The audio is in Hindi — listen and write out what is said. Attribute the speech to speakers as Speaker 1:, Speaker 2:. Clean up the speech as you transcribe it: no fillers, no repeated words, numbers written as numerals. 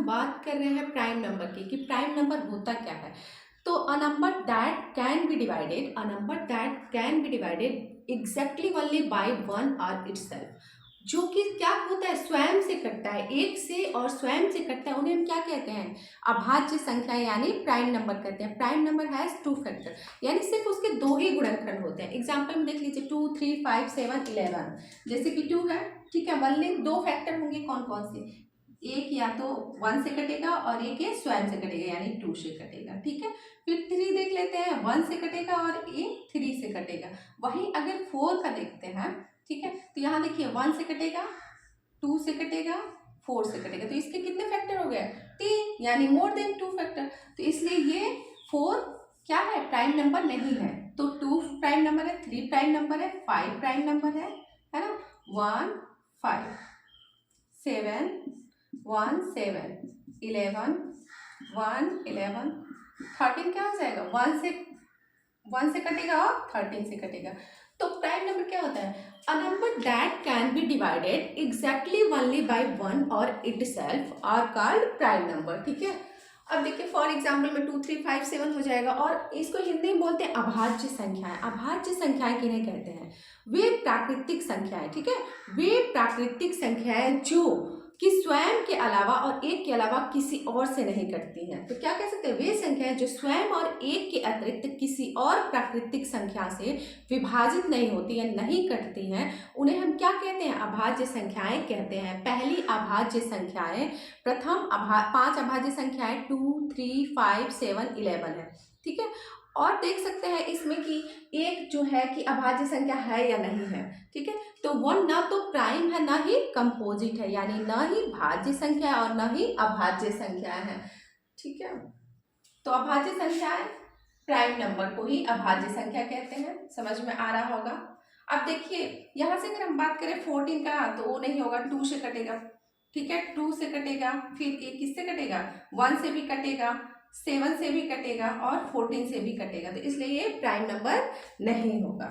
Speaker 1: हम बात कर रहे हैं प्राइम नंबर की कि प्राइम नंबर होता क्या है। तो अ number that can be divided exactly only by one और इटसेल्फ, जो कि क्या होता है, स्वयं से कटता है, एक से और स्वयं से कटता है, उन्हें हम क्या कहते हैं, अभाज्य संख्या यानी प्राइम नंबर कहते हैं। Prime number has two factor, यानी सिर्फ उसके दो ही गुणनखंड होते हैं। एग्जाम्पल में देख लीजिए 2, 3, 5, 7, 11। जैसे कि 2 है, ठीक है, वनली दो फैक्टर होंगे, कौन कौन से, एक या तो 1 से कटेगा और एक ये स्वयं से कटेगा यानी 2 से कटेगा, ठीक है। फिर 3 देख लेते हैं, 1 से कटेगा और एक 3 से कटेगा। वहीं अगर 4 का देखते हैं, ठीक है, तो यहाँ देखिए 1 से कटेगा, 2 से कटेगा, 4 से कटेगा, तो इसके कितने फैक्टर हो गए, 3, यानी मोर देन 2 फैक्टर। तो इसलिए ये 4 क्या है, प्राइम नंबर नहीं है। तो 2 प्राइम नंबर है, 3 प्राइम नंबर है, 5 प्राइम नंबर है ना। 1, 5, 7, 1, 7, 11, 1, 11, 13 क्या हो जाएगा, 1 से कटेगा और 13 से कटेगा। तो प्राइम नंबर क्या होता है, a number that can be divided exactly only by one और itself are called prime number, ठीक है। अब देखिए फॉर एग्जाम्पल में 2, 3, 5, 7 हो जाएगा, और इसको हिंदी में बोलते हैं अभाज्य संख्याएं। अभाज्य संख्याएं किन्हें कहते हैं, वे प्राकृतिक संख्याएं, ठीक है, वे प्राकृतिक संख्याएं जो कि स्वयं के अलावा और एक के अलावा किसी और से नहीं कटती हैं। तो क्या कह सकते हैं, वे संख्याएं जो स्वयं और एक के अतिरिक्त किसी और प्राकृतिक संख्या से विभाजित नहीं होती या नहीं कटती हैं, उन्हें हम क्या कहते हैं, अभाज्य संख्याएं कहते हैं। पहली अभाज्य संख्याएं, प्रथम 5 अभाज्य संख्याएं 2, 3, 5, 7, 11 है, ठीक है। और देख सकते हैं इसमें कि एक जो है कि अभाज्य संख्या है या नहीं है, ठीक है। तो वो न तो प्राइम है ना ही कंपोजिट है, यानी न ही भाज्य संख्या और न ही अभाज्य संख्या है, ठीक है। तो अभाज्य संख्याएं प्राइम नंबर को ही अभाज्य संख्या कहते हैं, समझ में आ रहा होगा। अब देखिए यहाँ से अगर हम बात करें 14 का, तो वो नहीं होगा, 2 से कटेगा, ठीक है, 2 से कटेगा, फिर एक किससे कटेगा, 1 से भी कटेगा, 7 से भी कटेगा और 14 से भी कटेगा, तो इसलिए ये प्राइम नंबर नहीं होगा।